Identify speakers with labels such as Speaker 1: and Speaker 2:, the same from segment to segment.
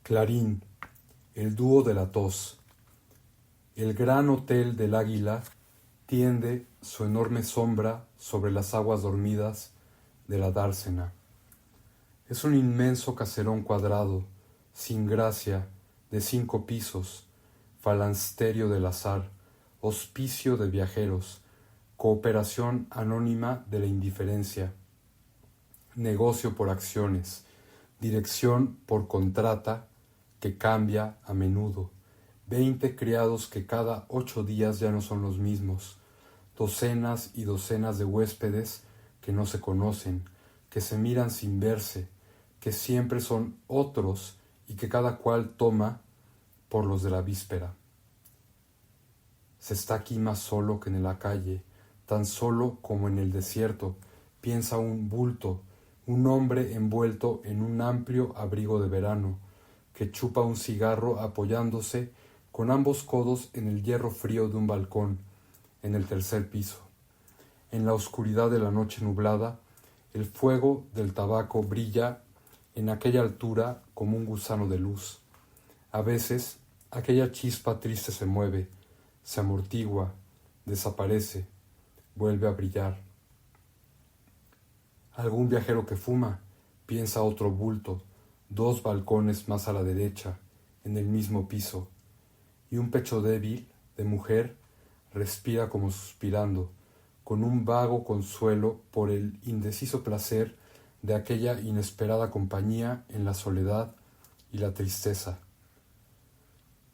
Speaker 1: Clarín, el dúo de la tos. El gran hotel del Águila tiende su enorme sombra sobre las aguas dormidas de la dársena. Es un inmenso caserón cuadrado, sin gracia, de 5 pisos, falansterio del azar, hospicio de viajeros, cooperación anónima de la indiferencia, negocio por acciones, dirección por contrata que cambia a menudo, 20 criados que cada 8 días ya no son los mismos, docenas y docenas de huéspedes que no se conocen, que se miran sin verse, que siempre son otros y que cada cual toma por los de la víspera. Se está aquí más solo que en la calle, tan solo como en el desierto, piensa un bulto, un hombre envuelto en un amplio abrigo de verano, que chupa un cigarro apoyándose con ambos codos en el hierro frío de un balcón, en el 3er piso. En la oscuridad de la noche nublada, el fuego del tabaco brilla en aquella altura como un gusano de luz. A veces, aquella chispa triste se mueve, se amortigua, desaparece, vuelve a brillar. Algún viajero que fuma, piensa otro bulto, 2 balcones más a la derecha, en el mismo piso, y un pecho débil, de mujer, respira como suspirando, con un vago consuelo por el indeciso placer de aquella inesperada compañía en la soledad y la tristeza.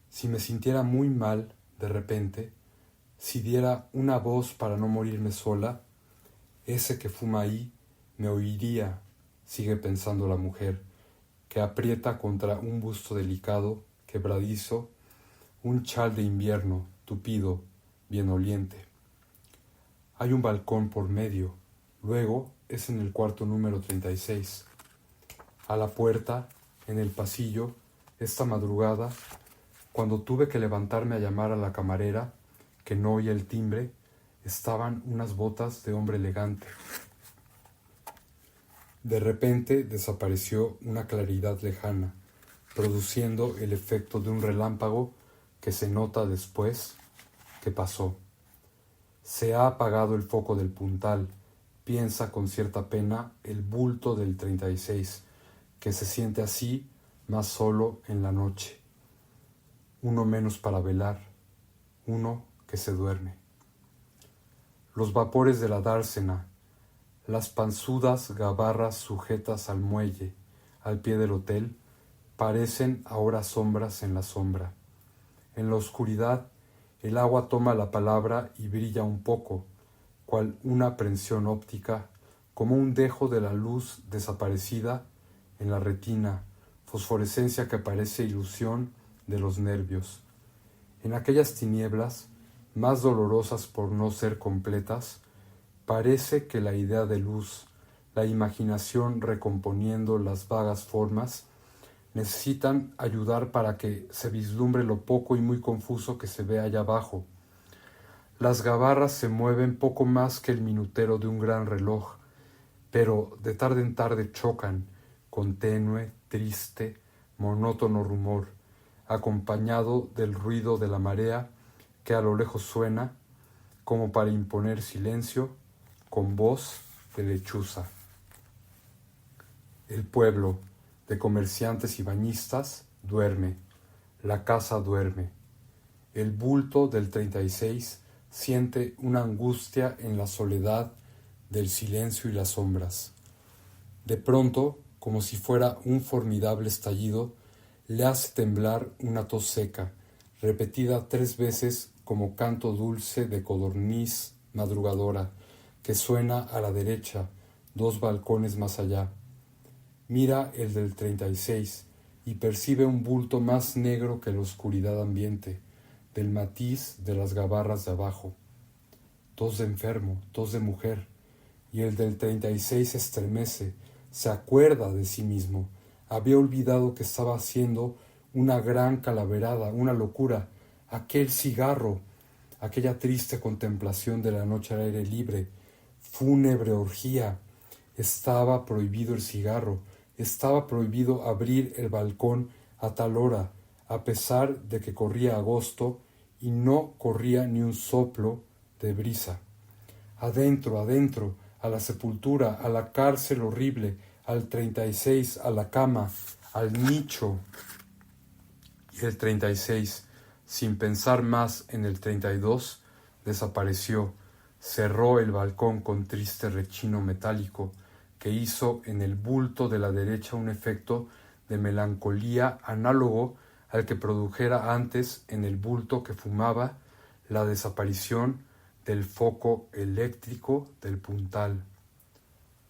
Speaker 1: Si me sintiera muy mal, de repente, si diera una voz para no morirme sola, ese que fuma ahí me oiría, sigue pensando la mujer, que aprieta contra un busto delicado, quebradizo, un chal de invierno, tupido, bien oliente. Hay un balcón por medio, luego es en el cuarto número 36. A la puerta, en el pasillo, esta madrugada, cuando tuve que levantarme a llamar a la camarera, que no oía el timbre, estaban unas botas de hombre elegante. De repente desapareció una claridad lejana, produciendo el efecto de un relámpago que se nota después que pasó. Se ha apagado el foco del puntal, piensa con cierta pena el bulto del 36, que se siente así más solo en la noche. Uno menos para velar, uno que se duerme. Los vapores de la dársena, las panzudas gabarras sujetas al muelle, al pie del hotel, parecen ahora sombras en la sombra. En la oscuridad, el agua toma la palabra y brilla un poco, cual una aprensión óptica, como un dejo de la luz desaparecida en la retina, fosforescencia que parece ilusión de los nervios. En aquellas tinieblas, más dolorosas por no ser completas, parece que la idea de luz, la imaginación recomponiendo las vagas formas, necesitan ayudar para que se vislumbre lo poco y muy confuso que se ve allá abajo. Las gabarras se mueven poco más que el minutero de un gran reloj, pero de tarde en tarde chocan, con tenue, triste, monótono rumor, acompañado del ruido de la marea que a lo lejos suena, como para imponer silencio, con voz de lechuza. El pueblo, de comerciantes y bañistas, duerme, la casa duerme. El bulto del 36 siente una angustia en la soledad del silencio y las sombras. De pronto, como si fuera un formidable estallido, le hace temblar una tos seca, repetida 3 veces como canto dulce de codorniz madrugadora, que suena a la derecha, 2 balcones más allá. Mira el del 36 y percibe un bulto más negro que la oscuridad ambiente, del matiz de las gabarras de abajo. 2 de enfermo, 2 de mujer, y el del 36 estremece, se acuerda de sí mismo. Había olvidado que estaba haciendo una gran calaverada, una locura, aquel cigarro, aquella triste contemplación de la noche al aire libre, fúnebre orgía. Estaba prohibido el cigarro, estaba prohibido abrir el balcón a tal hora, a pesar de que corría agosto y no corría ni un soplo de brisa. Adentro, adentro, a la sepultura, a la cárcel horrible, al 36, a la cama, al nicho. Y el 36, sin pensar más en el 32, desapareció, cerró el balcón con triste rechino metálico, que hizo en el bulto de la derecha un efecto de melancolía análogo al que produjera antes en el bulto que fumaba la desaparición del foco eléctrico del puntal.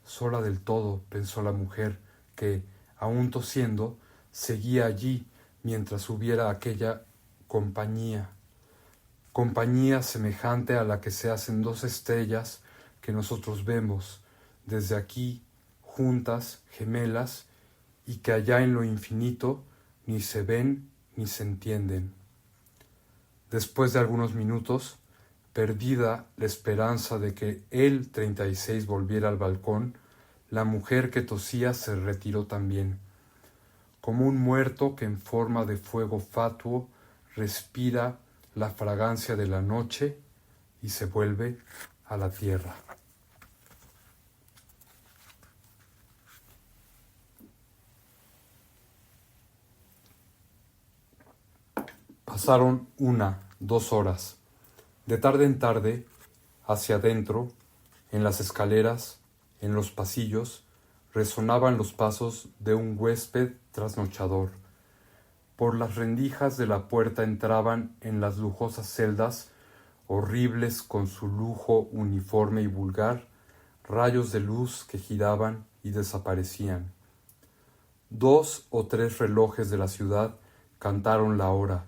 Speaker 1: Sola del todo, pensó la mujer, que, aún tosiendo, seguía allí mientras hubiera aquella compañía semejante a la que se hacen dos estrellas que nosotros vemos desde aquí, juntas, gemelas, y que allá en lo infinito ni se ven ni se entienden. Después de algunos minutos, perdida la esperanza de que el 36 volviera al balcón, la mujer que tosía se retiró también, como un muerto que en forma de fuego fatuo respira la fragancia de la noche y se vuelve a la tierra. Pasaron 2 horas. De tarde en tarde, hacia adentro, en las escaleras, en los pasillos, resonaban los pasos de un huésped trasnochador. Por las rendijas de la puerta entraban en las lujosas celdas, horribles con su lujo uniforme y vulgar, rayos de luz que giraban y desaparecían. 2 o 3 relojes de la ciudad cantaron la hora,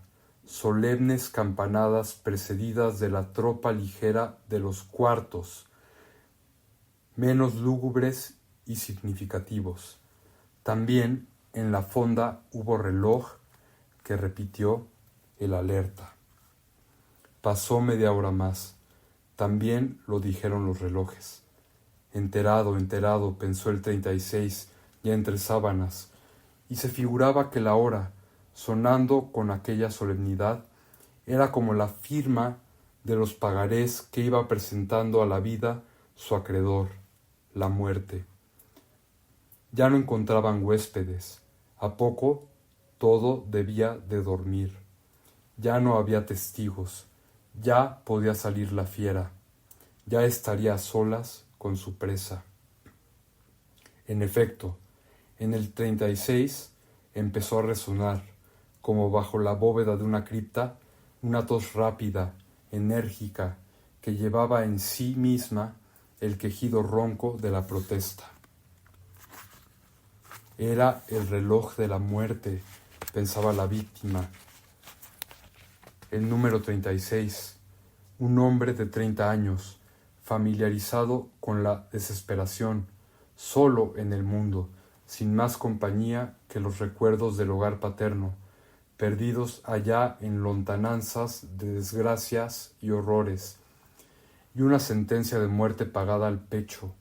Speaker 1: solemnes campanadas precedidas de la tropa ligera de los cuartos, menos lúgubres y significativos. También en la fonda hubo reloj que repitió el alerta. Pasó media hora más. También lo dijeron los relojes. Enterado, pensó el 36, ya entre sábanas, y se figuraba que la hora, sonando con aquella solemnidad, era como la firma de los pagarés que iba presentando a la vida su acreedor, la muerte. Ya no encontraban huéspedes. A poco todo debía de dormir. Ya no había testigos. Ya podía salir la fiera. Ya estaría a solas con su presa. En efecto, en el 36 empezó a resonar, como bajo la bóveda de una cripta, una tos rápida, enérgica, que llevaba en sí misma el quejido ronco de la protesta. Era el reloj de la muerte, pensaba la víctima. El número 36, un hombre de 30 años, familiarizado con la desesperación, solo en el mundo, sin más compañía que los recuerdos del hogar paterno, perdidos allá en lontananzas de desgracias y horrores, y una sentencia de muerte pagada al pecho,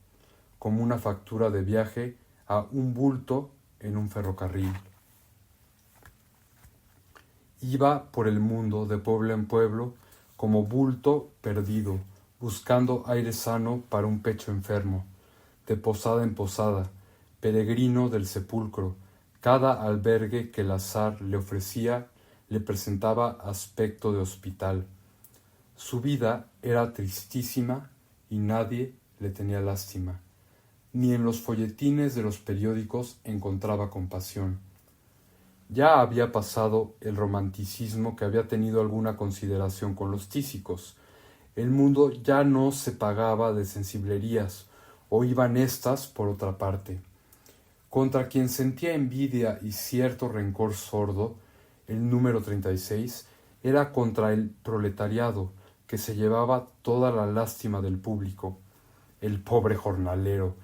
Speaker 1: como una factura de viaje a un bulto en un ferrocarril. Iba por el mundo de pueblo en pueblo como bulto perdido, buscando aire sano para un pecho enfermo, de posada en posada, peregrino del sepulcro. Cada albergue que el azar le ofrecía le presentaba aspecto de hospital. Su vida era tristísima y nadie le tenía lástima. Ni en los folletines de los periódicos encontraba compasión. Ya había pasado el romanticismo que había tenido alguna consideración con los tísicos. El mundo ya no se pagaba de sensiblerías, o iban éstas por otra parte. Contra quien sentía envidia y cierto rencor sordo, el número 36 era contra el proletariado, que se llevaba toda la lástima del público. El pobre jornalero,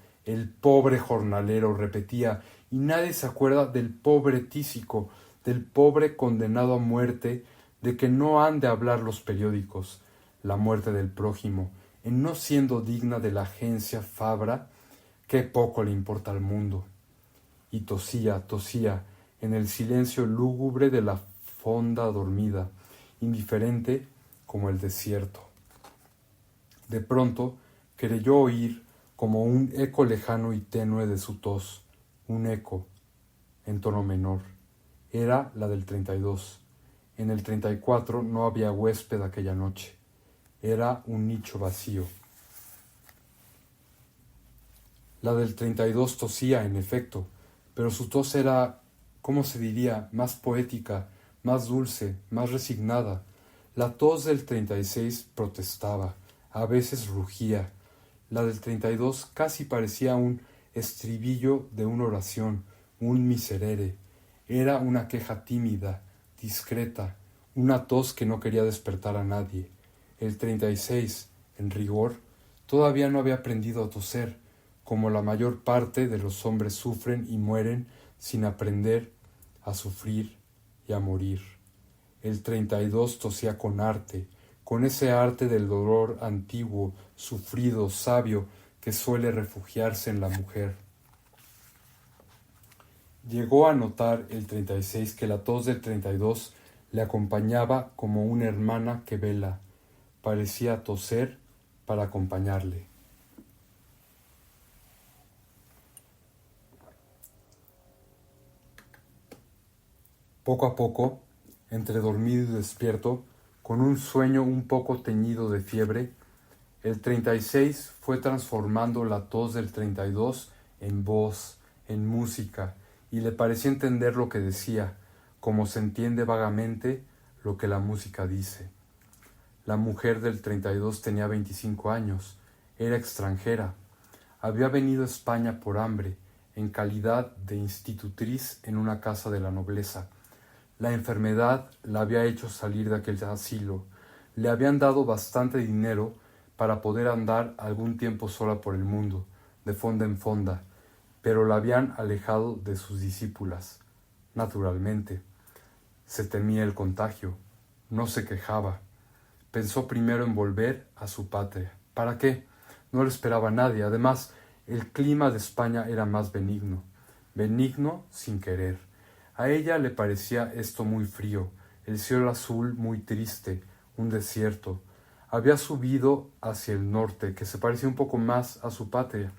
Speaker 1: repetía, y nadie se acuerda del pobre tísico, del pobre condenado a muerte, de que no han de hablar los periódicos, la muerte del prójimo, en no siendo digna de la agencia Fabra, qué poco le importa al mundo. Y tosía, en el silencio lúgubre de la fonda dormida, indiferente como el desierto. De pronto creyó oír como un eco lejano y tenue de su tos, un eco en tono menor. Era la del 32. En el 34 no había huésped aquella noche. Era un nicho vacío. La del 32 tosía, en efecto, pero su tos era, ¿cómo se diría?, más poética, más dulce, más resignada. La tos del 36 protestaba, a veces rugía. La del 32 casi parecía un estribillo de una oración, un miserere. Era una queja tímida, discreta, una tos que no quería despertar a nadie. El 36, en rigor, todavía no había aprendido a toser, como la mayor parte de los hombres sufren y mueren sin aprender a sufrir y a morir. El 32 tosía con arte, con ese arte del dolor antiguo, sufrido, sabio, que suele refugiarse en la mujer. Llegó a notar el 36 que la tos del 32 le acompañaba como una hermana que vela. Parecía toser para acompañarle. Poco a poco, entre dormido y despierto, con un sueño un poco teñido de fiebre, el 36 fue transformando la tos del 32 en voz, en música, y le parecía entender lo que decía, como se entiende vagamente lo que la música dice. La mujer del 32 tenía 25 años, era extranjera, había venido a España por hambre, en calidad de institutriz en una casa de la nobleza. La enfermedad la había hecho salir de aquel asilo. Le habían dado bastante dinero para poder andar algún tiempo sola por el mundo, de fonda en fonda, pero la habían alejado de sus discípulas. Naturalmente, se temía el contagio. No se quejaba. Pensó primero en volver a su patria. ¿Para qué? No lo esperaba nadie. Además, el clima de España era más benigno. Benigno sin querer. A ella le parecía esto muy frío, el cielo azul muy triste, un desierto. Había subido hacia el norte, que se parecía un poco más a su patria.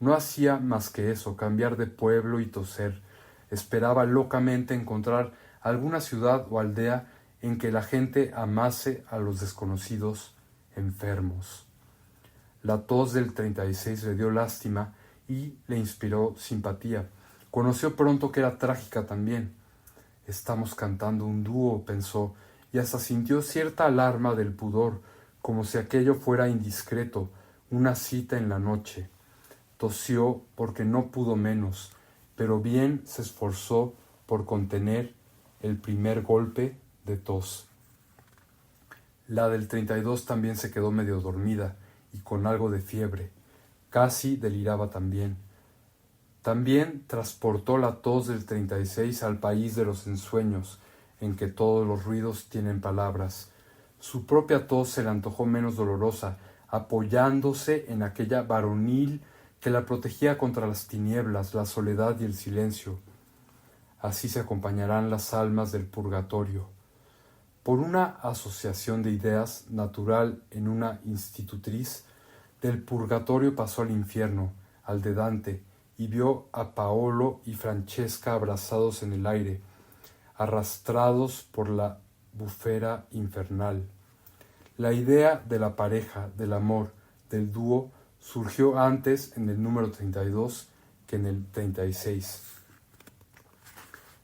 Speaker 1: No hacía más que eso, cambiar de pueblo y toser. Esperaba locamente encontrar alguna ciudad o aldea en que la gente amase a los desconocidos enfermos. La tos del 36 le dio lástima y le inspiró simpatía. Conoció pronto que era trágica también. Estamos cantando un dúo, pensó, y hasta sintió cierta alarma del pudor, como si aquello fuera indiscreto, una cita en la noche. Tosió porque no pudo menos, pero bien se esforzó por contener el primer golpe de tos. La del 32 también se quedó medio dormida y con algo de fiebre. Casi deliraba también. También transportó la tos del 36 al país de los ensueños, en que todos los ruidos tienen palabras. Su propia tos se le antojó menos dolorosa, apoyándose en aquella varonil que la protegía contra las tinieblas, la soledad y el silencio. Así se acompañarán las almas del purgatorio. Por una asociación de ideas natural en una institutriz, del purgatorio pasó al infierno, al de Dante, y vio a Paolo y Francesca abrazados en el aire, arrastrados por la bufera infernal. La idea de la pareja, del amor, del dúo, surgió antes en el número 32 que en el 36.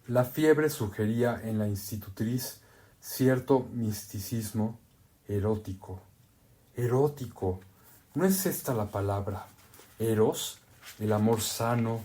Speaker 1: La fiebre sugería en la institutriz cierto misticismo erótico. Erótico, ¿no es esta la palabra? Eros, el amor sano,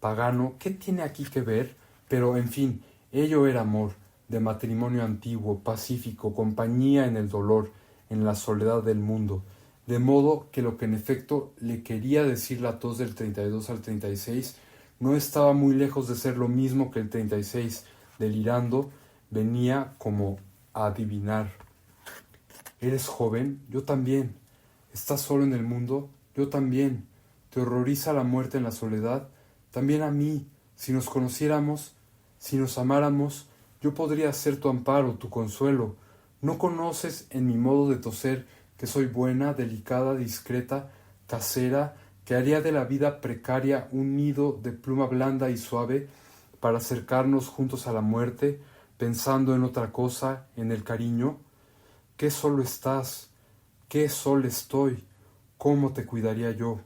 Speaker 1: pagano, ¿qué tiene aquí que ver? Pero, en fin, ello era amor, de matrimonio antiguo, pacífico, compañía en el dolor, en la soledad del mundo, de modo que lo que en efecto le quería decir la tos del 32 al 36 no estaba muy lejos de ser lo mismo que el 36, delirando, venía como a adivinar. ¿Eres joven? Yo también. ¿Estás solo en el mundo? Yo también. ¿Te horroriza la muerte en la soledad? También a mí. Si nos conociéramos, Si nos amáramos, yo podría ser tu amparo, tu consuelo. ¿No conoces en mi modo de toser que soy buena, delicada, discreta, casera, que haría de la vida precaria un nido de pluma blanda y suave para acercarnos juntos a la muerte, pensando en otra cosa, en el cariño? ¿Qué solo estás? ¿Qué sol estoy? ¿Cómo te cuidaría yo?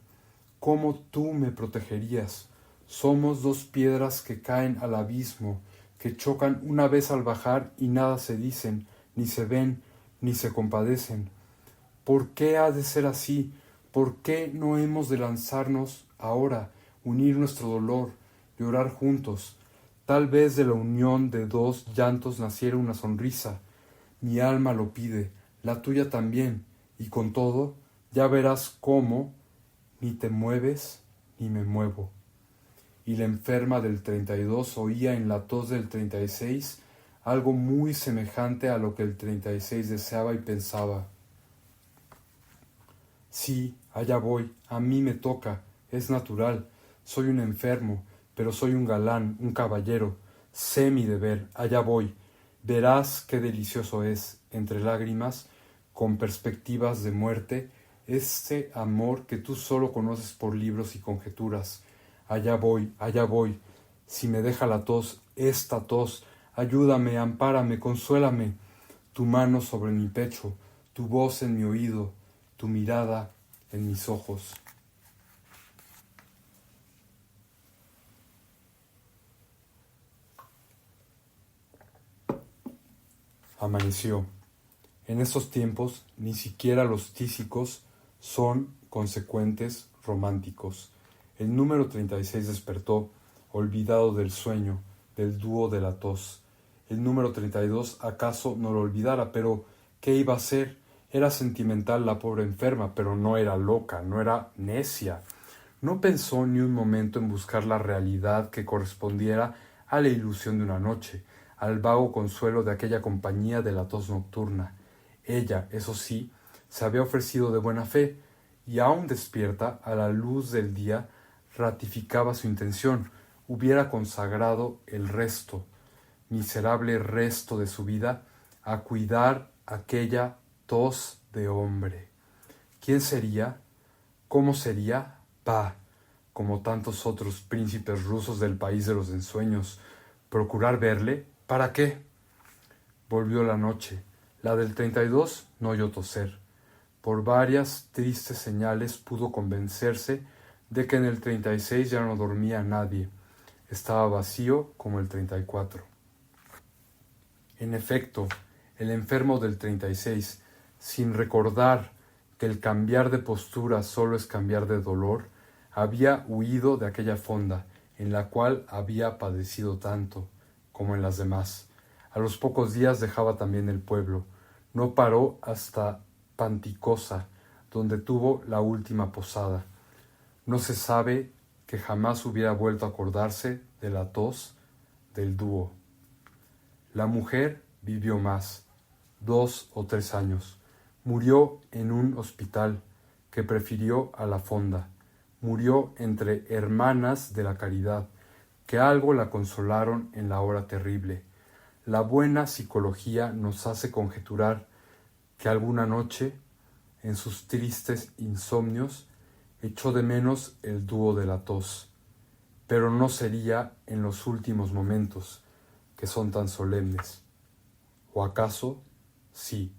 Speaker 1: ¿Cómo tú me protegerías? Somos dos piedras que caen al abismo, que chocan una vez al bajar y nada se dicen, ni se ven, ni se compadecen. ¿Por qué ha de ser así? ¿Por qué no hemos de lanzarnos ahora, unir nuestro dolor, llorar juntos? Tal vez de la unión de dos llantos naciera una sonrisa. Mi alma lo pide, la tuya también, y con todo, ya verás cómo ni te mueves ni me muevo. Y la enferma del 32 oía en la tos del 36 algo muy semejante a lo que el 36 deseaba y pensaba. Sí, allá voy, a mí me toca, es natural, soy un enfermo, pero soy un galán, un caballero, sé mi deber, allá voy, verás qué delicioso es, entre lágrimas, con perspectivas de muerte, ese amor que tú solo conoces por libros y conjeturas. Allá voy, si me deja la tos, esta tos, ayúdame, ampárame, consuélame, tu mano sobre mi pecho, tu voz en mi oído, tu mirada en mis ojos. Amaneció. En estos tiempos ni siquiera los tísicos son consecuentes románticos. El número 36 despertó, olvidado del sueño, del dúo de la tos. El número 32 acaso no lo olvidara, pero ¿qué iba a hacer? Era sentimental la pobre enferma, pero no era loca, no era necia. No pensó ni un momento en buscar la realidad que correspondiera a la ilusión de una noche, al vago consuelo de aquella compañía de la tos nocturna. Ella, eso sí, se había ofrecido de buena fe, y aún despierta, a la luz del día, ratificaba su intención, hubiera consagrado el resto, miserable resto de su vida, a cuidar aquella tos de hombre. ¿Quién sería? ¿Cómo sería? Bah, como tantos otros príncipes rusos del país de los ensueños. ¿Procurar verle? ¿Para qué? Volvió la noche. La del 32 no oyó toser. Por varias tristes señales pudo convencerse de que en el 36 ya no dormía nadie. Estaba vacío como el 34. En efecto, el enfermo del 36, sin recordar que el cambiar de postura solo es cambiar de dolor, había huido de aquella fonda en la cual había padecido tanto, como en las demás. A los pocos días dejaba también el pueblo. No paró hasta Panticosa, donde tuvo la última posada. No se sabe que jamás hubiera vuelto a acordarse de la tos del dúo. La mujer vivió más, 2 o 3 años. Murió en un hospital que prefirió a la fonda. Murió entre hermanas de la caridad, que algo la consolaron en la hora terrible. La buena psicología nos hace conjeturar que alguna noche, en sus tristes insomnios, echó de menos el dúo de la tos, pero no sería en los últimos momentos, que son tan solemnes. ¿O acaso sí?